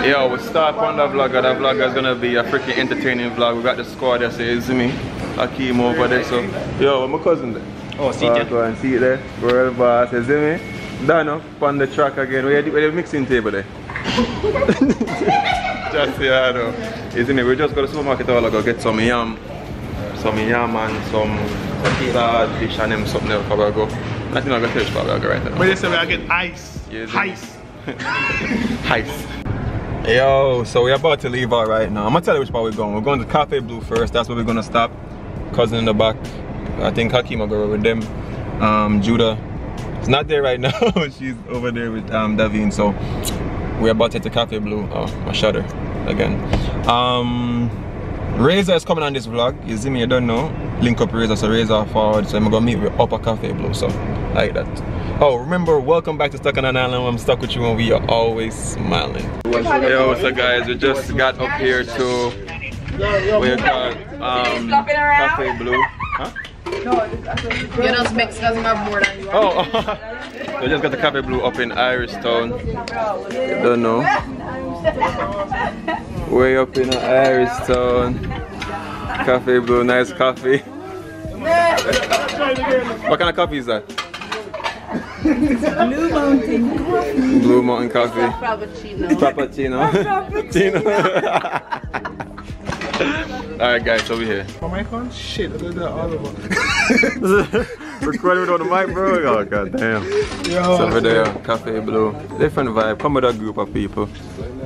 Yo, we start on the vlog. The vlog is gonna be a freaking entertaining vlog. We got the squad there, so you see me, Hakeem over there. So, yo, my cousin there. Oh, see it. Go and see it there. World boss, you see me? Done up on the track again. Where the mixing table there? Just yeah, I know. You see me? We just go to the supermarket all go get some yam and some salad, fish and them something else. Probably go. Nothing I'm gonna tell you probably go right now. But they say I get ice. Ice. Ice. Yo, so we're about to leave out right now. I'm gonna tell you which part we're going. We're going to Cafe Blue first. That's where we're gonna stop. Cousin in the back. I think Hakeem will go with them. Judah is not there right now. She's over there with Davine. So we're about to head to Cafe Blue. Oh, my shutter again. Razor is coming on this vlog. You see me? You don't know. Link up Razor, so Razor forward. So I'm gonna meet with Upper Cafe Blue. So like that. Oh, remember, welcome back to Stuck on an Island. I'm stuck with you and we are always smiling. Yo, so guys, we just got up here to where called Cafe Blue. Huh? You don't speak because I'm more than you. Oh, we just got the Cafe Blue up in Irish Town. Don't know. Way up in Irish Town. Cafe Blue, nice coffee. What kind of coffee is that? Blue Mountain Coffee. Blue Mountain Coffee. Frappuccino. Frappuccino. Alright guys, over here. For my phone? Shit, I did that all over. Recording on the mic, bro? Oh god damn. So over there, Cafe Blue. Different vibe, come with a group of people.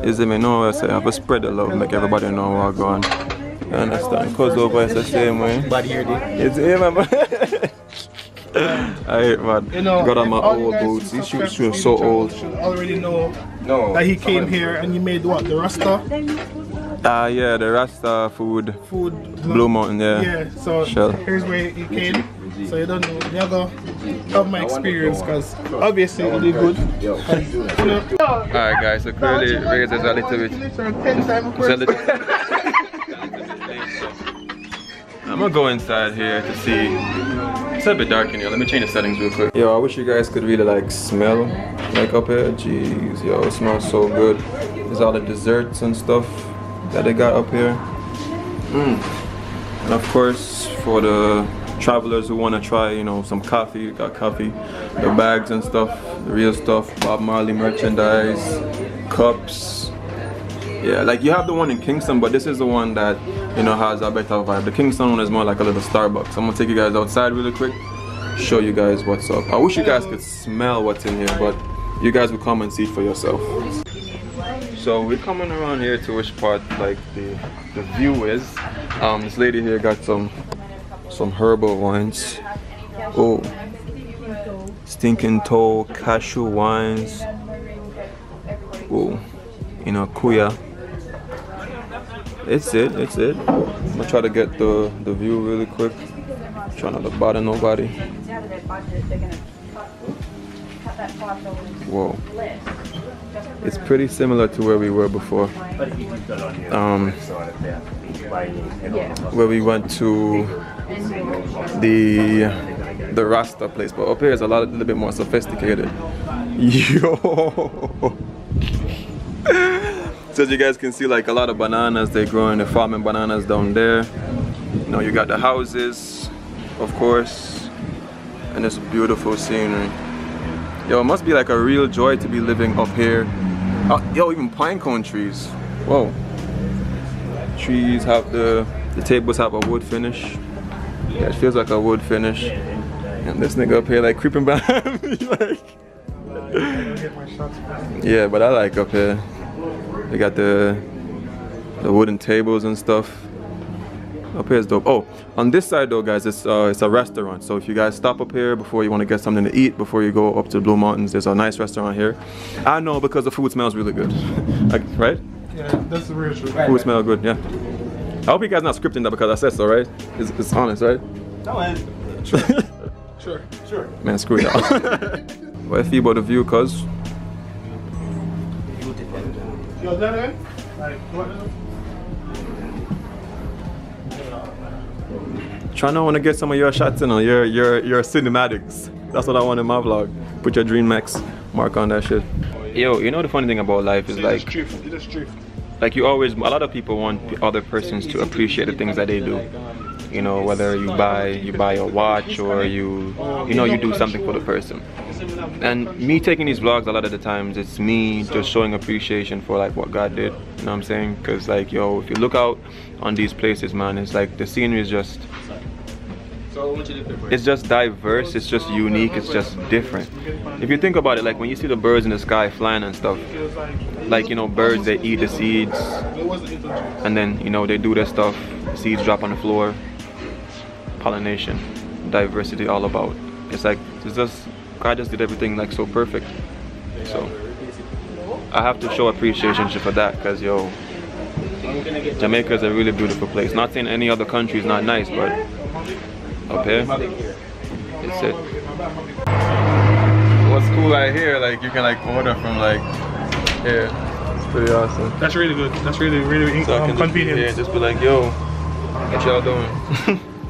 Is it me? No, I say I have to spread the love, make everybody know what's going on. You understand? Cause over is the same way. Body here, it's him, man. Alright man, you know, got on my old boots. These shoes are so old. Should already know that he came here and he made what? The Rasta? Yeah, the Rasta food. Blue Mountain, yeah. Yeah, so here's where he came. So you don't know. You go have my experience because obviously it'll be good. Alright guys, so clearly Razor's a little bit. I'm gonna go inside here to see. It's a bit dark in here. Let me change the settings real quick. Yo, I wish you guys could really like smell like up here. Jeez, yo, it smells so good. There's all the desserts and stuff that they got up here. And of course, for the travelers who want to try, you know, some coffee, you got coffee, the bags and stuff, the real stuff, Bob Marley merchandise, cups. Yeah, like you have the one in Kingston, but this is the one that, you know, has a better vibe. The Kingston one is more like a little Starbucks. I'm gonna take you guys outside really quick, show you guys what's up. I wish you guys could smell what's in here, but you guys will come and see for yourself. So we're coming around here to which part like the view is. This lady here got some herbal wines. Oh, stinking toe cashew wines. Oh, you know, kuya. It's it. I'm gonna try to get the view really quick. Try not to bother nobody. Whoa. It's pretty similar to where we were before. Where we went to the Rasta place, but up here is a little bit more sophisticated. Yo. So as you guys can see, like a lot of bananas, they're growing, they're farming bananas down there. You know, you got the houses, of course, and it's beautiful scenery. Yo, it must be like a real joy to be living up here. Yo, even pine cone trees. Whoa. Trees have the tables have a wood finish. Yeah, it feels like a wood finish. And this nigga up here like creeping behind me like. Yeah, but I like up here. They got the wooden tables and stuff. Up here is dope. Oh, on this side though, guys, it's a restaurant. So if you guys stop up here before you want to get something to eat, before you go up to the Blue Mountains, there's a nice restaurant here. I know because the food smells really good. Like, right? Yeah, that's the real truth. Food smells good, yeah. I hope you guys not scripting that because I said so, right? It's honest, right? No, man. Sure. Man, screw y'all. What I feel about the view, cuz? Yo, that it? Like, what? Trying to want to get some of your shots in, your cinematics. That's what I want in my vlog. Put your DreamX mark on that shit. Yo, you know the funny thing about life is like, like you always, a lot of people want other persons to appreciate the things that they do. You know, whether you buy a watch or you do something for the person. And me taking these vlogs, a lot of the times it's me just showing appreciation for like what God did. You know what I'm saying? Because like, yo, if you look out on these places, man, it's like the scenery is just, it's just diverse, it's just unique, it's just different. If you think about it, like when you see the birds in the sky flying and stuff, like, you know, birds, they eat the seeds and then, you know, they do their stuff, seeds drop on the floor. Pollination, diversity, all about. It's like, it's just, God just did everything like so perfect. So I have to show appreciation for that, because yo, Jamaica is a really beautiful place. Not saying any other country is not nice, but up here, it's it. What's cool right here, like you can like order from like here. It's pretty awesome. That's really good. That's really so I can convenient. Just, just be like, yo, what y'all doing?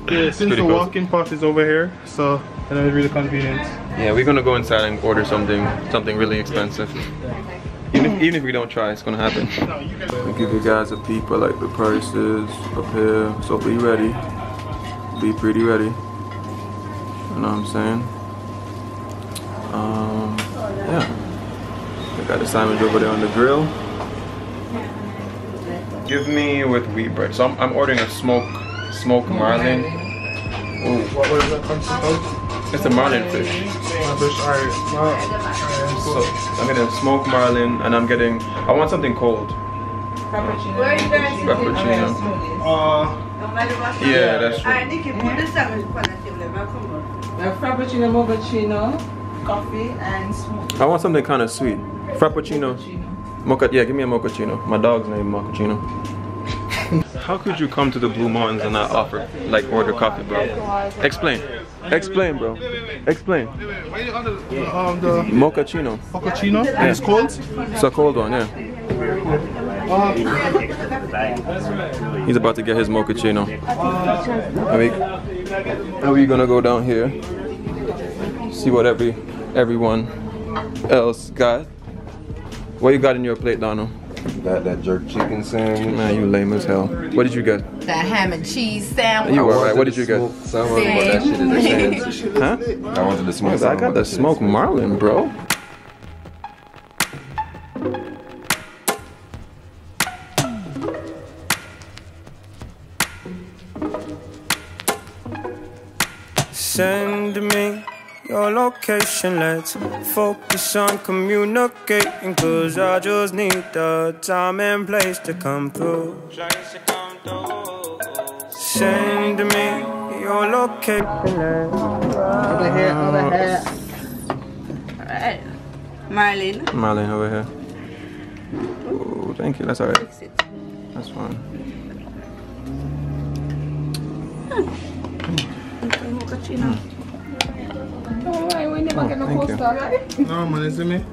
Yeah, since the walk-in part is over here, so you know, it's really convenient. Yeah, we're gonna go inside and order something really expensive. Even if we don't try, it's gonna happen. I'll give you guys a peek at like the prices up here. So be ready. Be pretty ready. You know what I'm saying? Yeah. I got the sandwich over there on the grill. Give me with wheat bread. So I'm ordering a smoked marlin. Ooh. What is that called? It's a marlin fish. So I'm getting smoked marlin, and I want something cold. Frappuccino. Yeah, that's true. Frappuccino, mochaccino, coffee, and smoke. I want something kind of sweet. Frappuccino. Mocha, yeah, give me a mochaccino. My dog's name is Mochaccino. How could you come to the Blue Mountains and not offer, like, order coffee, bro? Explain. Explain, bro. Explain. The Mochaccino. mochaccino, and it's cold? It's a cold one, yeah. He's about to get his mochaccino. And we gonna go down here, see what everyone else got. What you got in your plate, Donald? Got that jerk chicken sandwich. Man, you lame as hell. What did you get? The ham and cheese sandwich. You alright? What did you get? Salmon, but that shit is expensive. Huh? I wanted the smoked I salmon. got the smoked marlin, bro. Send me your location, let's focus on communicating, cause I just need the time and place to come through. Send me your location. Over here. Alright. Marlin. Marlin over here. Oh, thank you, that's alright. That's fine. Thank you. No, man, is it me?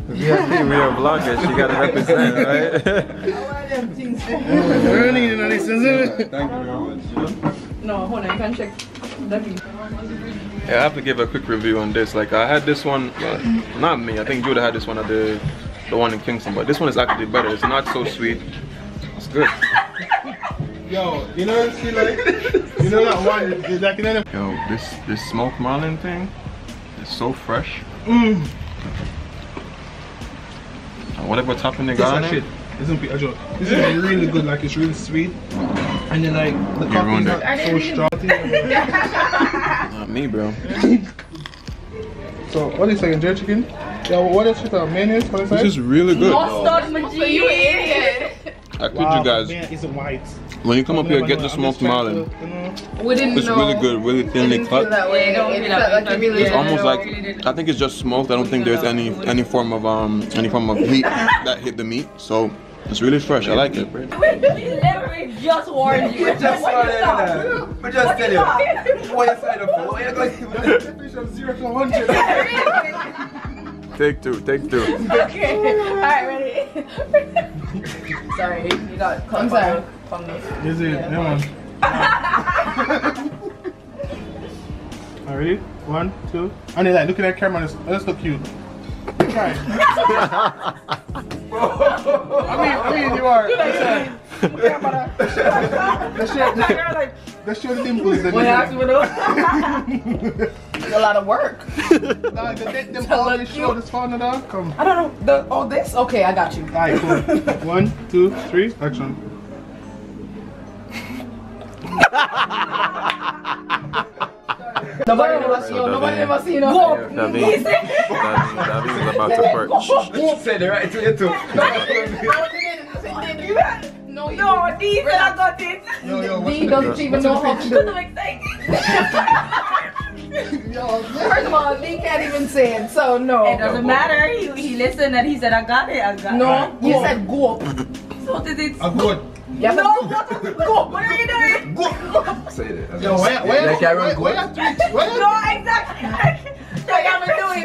We are vloggers, you gotta represent, right? Learning, you know, this is it. Thank you very much. No, hold on, you can check. Yeah, I have to give a quick review on this. Like, I had this one, not me, I think Judah had this one at the one in Kingston, but this one is actually better. It's not so sweet. It's good. Yo, you know what I feel like? You know that one, it's like, you know, Yo, this smoked marlin thing is so fresh. Whatever topping they got on it. This is really good, like it's really sweet. And then like the coffee is not so strong. Not me, bro. So what is second jerk chicken? Yeah, what else with our mayonnaise? What is that? This is really good. So you idiot. I kid you guys. Man, it's white. When you come up here, get the smoked marlin. We didn't It's really good, really thinly cut. that way. It felt like it really It's almost like, I think it's just smoked. I don't think there's any form of heat that hit the meat. So it's really fresh. I like it. We just warned you. We just tell you. What you sign up for? What you going 0 to 100? Take two. Okay. Alright, ready? Sorry, you got caught from this. Is it? Yeah, man. Alright, ready? 1, 2. And then like looking at the camera, that's so cute. kind. I mean, you are. Let's show the dimples. Then What happened with those? It's a lot of work. Nah, them always show this phone dog. Come. I don't know. This? Okay, I got you. Alright, cool. 1, 2, 3, action. Nobody never see you. Nobody never see you. Go. David is about to perch. Say the right to you too. No, D said I got it. Yo, D doesn't even know how to do it. First of all, D can't even say it, so no. It doesn't matter. He listened and he said, I got it. No, you said go. So what is it? A good. Yeah, no, go. What are you doing? Go. Say it. Yo, where No, exactly. So you haven't do it.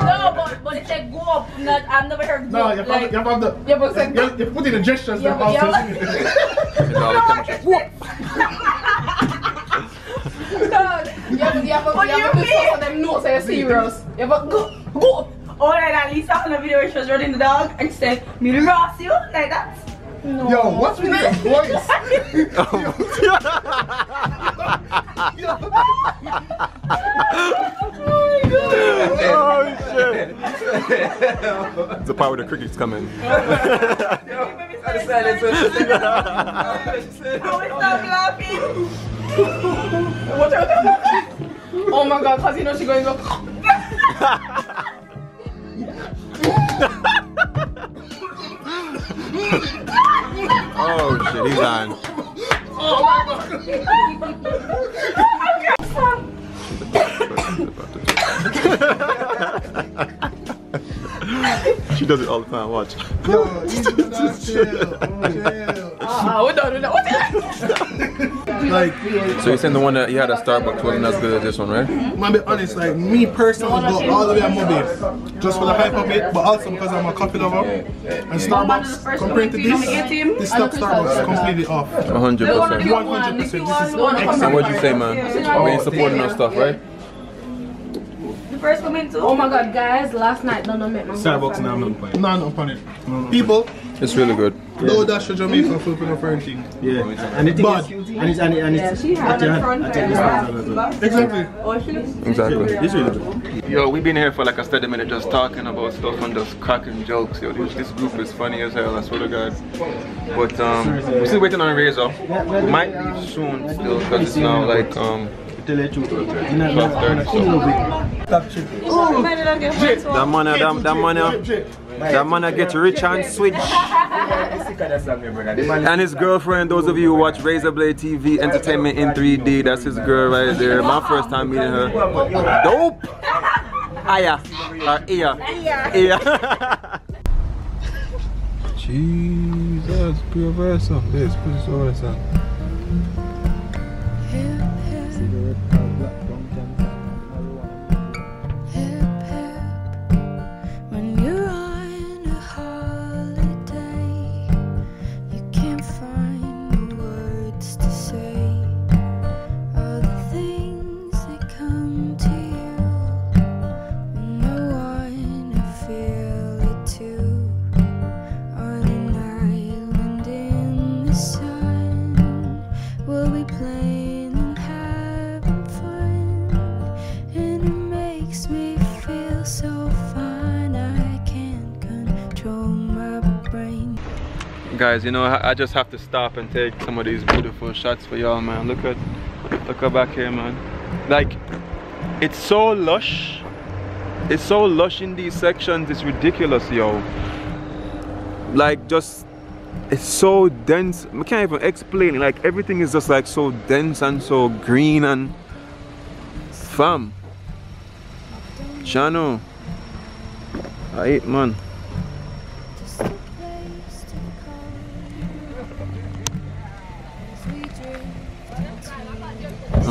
No, but it said go up. Not, I've never heard go No, up. you Like, have the. Yeah, but said go. You put in the gestures. Yeah, but also. It's all the country. You have to discuss them notes are serious. You have to go. oh, like at least on the video where she was running the dog and she said, me ross you like that. No. Yo, what's with your voice? Oh shit! The power of the cricket's coming. Oh my god, cause you know she's going to go. Oh shit, he's on. Oh my She does it all the time, watch. Yo, we're done with that. Like, So you're saying the one that you had at Starbucks wasn't as good as this one, right? man, be honest, like me personally go all the way at Moby just for the hype of it, but also because I'm a coffee lover. And Starbucks, compared to this stock Starbucks completely off. 100%. 100%. This is And excellent. what'd you say, man? We ain't supporting our stuff, right? The first comment too. Oh my god, guys, last night don't make my Starbucks now, I'm not playing. No, not upon it. People, It's really good. no dash to Jamaica for the foreign thing. Yeah. And the thing But- is, and it's she had at a front the Exactly. Exactly. It's really good. Yo, we've been here for like a steady minute just talking about stuff and just cracking jokes. Yo, this group is funny as hell, I swear to God. But we're still waiting on Razor. We might leave soon still because it's now like Tell you the truth. 12:30. That man get rich and switch. And his girlfriend, those of you who watch RazaBlade TV Entertainment in 3D, that's his girl right there. My first time meeting her. Dope! Aya. Iya. Jesus, pure versa. This, put this over son. Guys, you know, I just have to stop and take some of these beautiful shots for y'all, man. Look at back here, man. Like, it's so lush. It's so lush in these sections, it's ridiculous, yo. Like, just, it's so dense. I can't even explain it. Like, everything is just like so dense and so green and fam. Chano. I ate, man.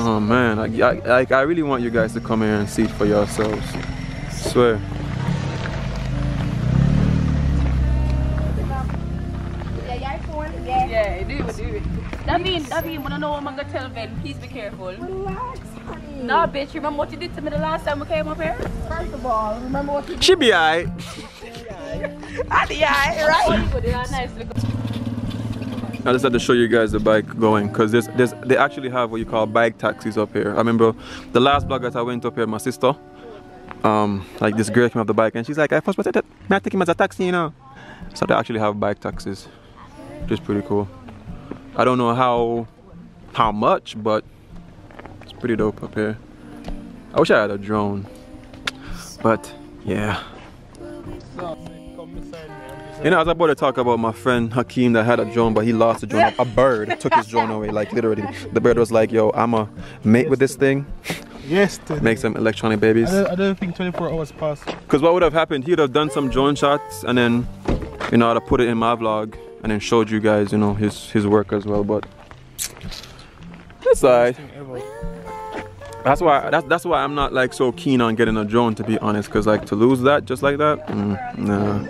Oh man, I really want you guys to come here and see it for yourselves. I swear. Yeah, do it. That mean, when I know I'm gonna tell Ben, please be careful. Relax, honey. Nah, bitch, remember what you did to me the last time we came up here? First of all, remember what you did? She be alright. Right? Nice look. I just had to show you guys the bike going because they actually have what you call bike taxis up here. I remember the last vlog that I went up here, my sister, like this girl came up the bike and she's like, I first wanted that, may I take him as a taxi, you know? So they actually have bike taxis, which is pretty cool. I don't know how much, but it's pretty dope up here. I wish I had a drone, but yeah. You know, I was about to talk about my friend Hakeem that had a drone, but he lost the drone. A bird took his drone away, like literally. The bird was like, yo, I'm a mate with this thing. Yes. Make some electronic babies. I don't think 24 hours passed. Because what would have happened, he would have done some drone shots and then, you know, I'd have put it in my vlog and then showed you guys, you know, his work as well, but it's alright. That's why I'm not like so keen on getting a drone, to be honest, because like to lose that just like that, nah.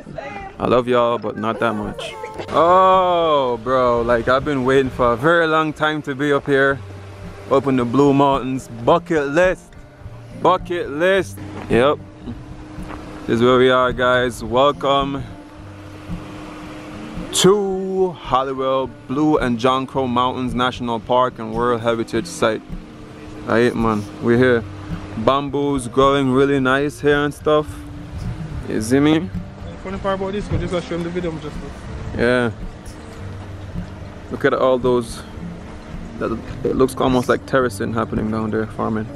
I love y'all, but not that much. Oh, bro, like I've been waiting for a very long time to be up here, up in the Blue Mountains. Bucket list, bucket list. Yep, this is where we are, guys. Welcome to Hollywell Blue and John Crow Mountains National Park and World Heritage Site. Alright, man, we're here. Bamboos growing really nice here and stuff. You see me? Funny part about this, because just show him the video just now. Yeah. Look at all those. It looks almost like terracing happening down there, farming.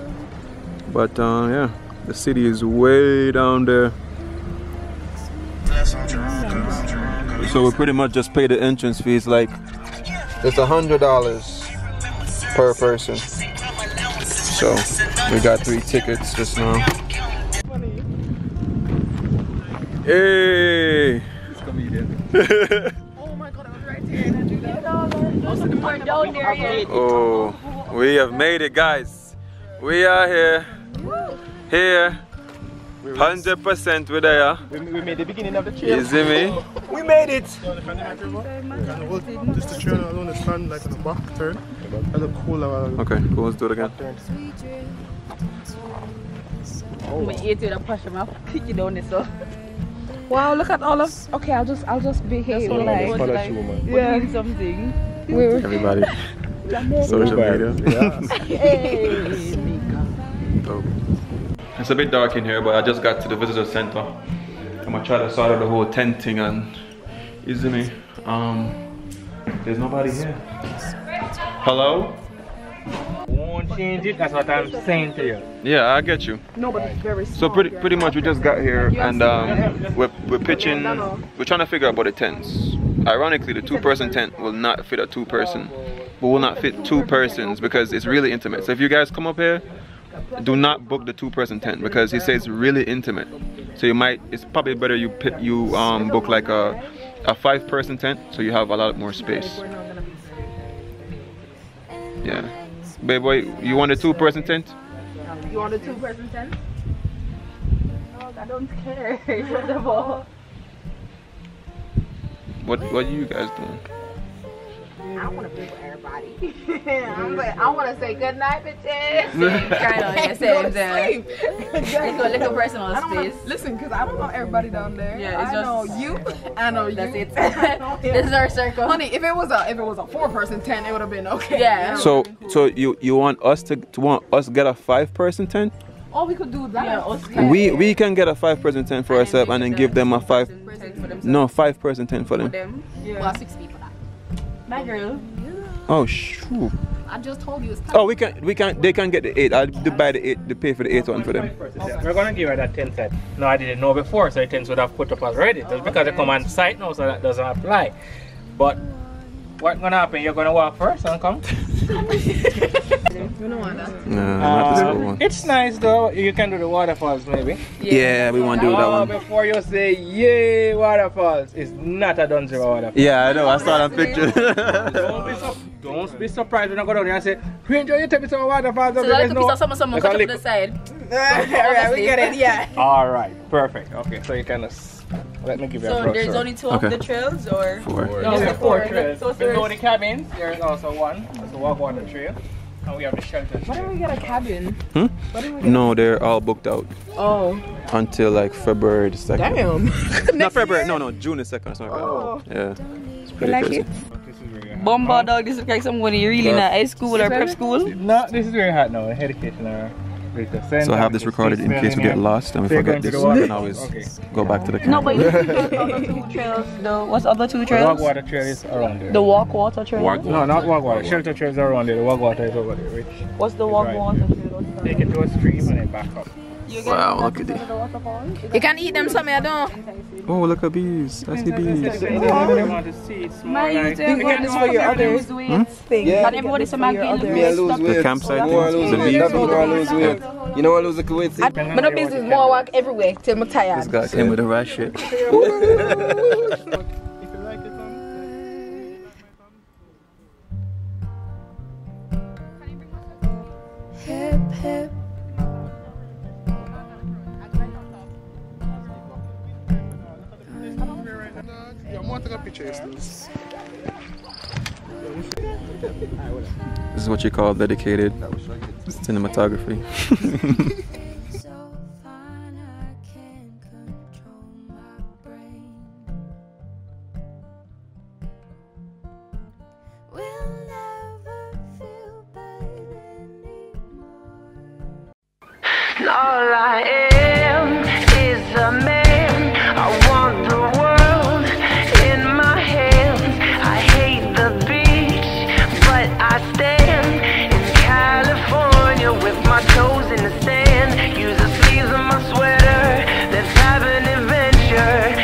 But yeah, the city is way down there. So we pretty much just pay the entrance fees. Like it's $100 per person. So we got 3 tickets just now. Hey! It's comedian. Oh my god, I was right there. Oh, we have made it, guys. We are here. Here. 100% we're there. We made the beginning of the trail. You see me? We made it! Just the trail alone, the stand like on the back turn. That's a cool. Okay, cool, let's do it again. I'm gonna eat it and push him up. Kick it down this so. Wow, look at all of. Okay, I'll just behave like. Yeah, something. Everybody. Social media. Hey, Dope. It's a bit dark in here, but I just got to the visitor center. I'm gonna try to sort out the whole tent thing and you see me? There's nobody here. Hello? Won't change it, that's what I'm saying to you. Yeah, I get you. No, but it's very small. So pretty much we just got here and we're pitching, we're trying to figure out about the tents. Ironically, the 2-person tent will not fit a 2-person, but will not fit 2 persons because it's really intimate. So if you guys come up here, do not book the 2-person tent because he says it's really intimate. So it's probably better you book like a 5-person tent so you have a lot more space. Yeah. Babe boy, you want a 2-person tent? You want a 2-person tent? Oh, I don't care. First of all. What are you guys doing? I want to be with everybody. I want to say good night, bitches. Kind of, yeah, same thing. It's a little personal space. Listen, because I don't know everybody down there. Yeah, it's I know you. I know you. That's it. This is our circle. Honey, if it was a 4-person tent, it would have been okay. Yeah. So you want us to get a 5-person tent? Oh, we could do that. Yeah, us We can get a 5-person tent for ourselves and then give them a 5-person tent for them. Yeah. Well, 6 people. My girl. Oh shoot. I just told you it's time. Oh, they can get the 8. I'll buy the 8, they pay for the 8 one for them. We're gonna give her that 10 set. No, I didn't know before, so the 10 would have put up already. Just because they come on site now, so that doesn't apply. But what's gonna happen? You're gonna walk first and come? You don't want that. No, not this one. It's nice though. You can do the waterfalls maybe. Yeah, we want to do that one. Before you say yay waterfalls, it's not a done zero waterfall. Yeah, I know. I saw that picture. Don't be surprised when I go down there and say, Ranger, you take me to a waterfall. So like a piece of someone cut to the side. Alright, we get it, yeah. Alright, perfect. Okay, so you can let me give you a brochure. So there's only 2 of the trails or? 4. No, there's 4 trails. Below the cabins, there's also one. There's a walk on the trail. And we have the shelter. Why don't we get a cabin? Hmm? No, they're all booked out. Oh. Until like February the 2nd. Damn. Not February, no, June the 2nd or something like that. Yeah. It's pretty like crazy. it? Bomba dog, this is like somebody really in a high school or prep school. No, this is very hot now. Education or So I have this recorded in case we get lost and we forget this. We can always go back to the camera. No, but you can get the other 2 trails. What's the other 2 trails? The walk water trail is around there. The walk water trail? No, not walk water. Shelter trails are around there. The walk water is over there. Which What's the walk water trail? take it to a stream and then back up. Wow, look at this. You can eat them some, I don't. Oh, look at bees. I see bees. Want to see it's more like You get this for your other thing. Yeah. Everybody some Me I lose weight. The campsite More I thing, lose the weight. bees. More I lose weight. You know I lose the weight. But no business more work everywhere till I'm tired. This guy came with the right shit. Hip, hip. Yeah, I want to take a picture. This is what you call dedicated cinematography. So fine, I can't control my brain. We'll never feel bad anymore. No lie.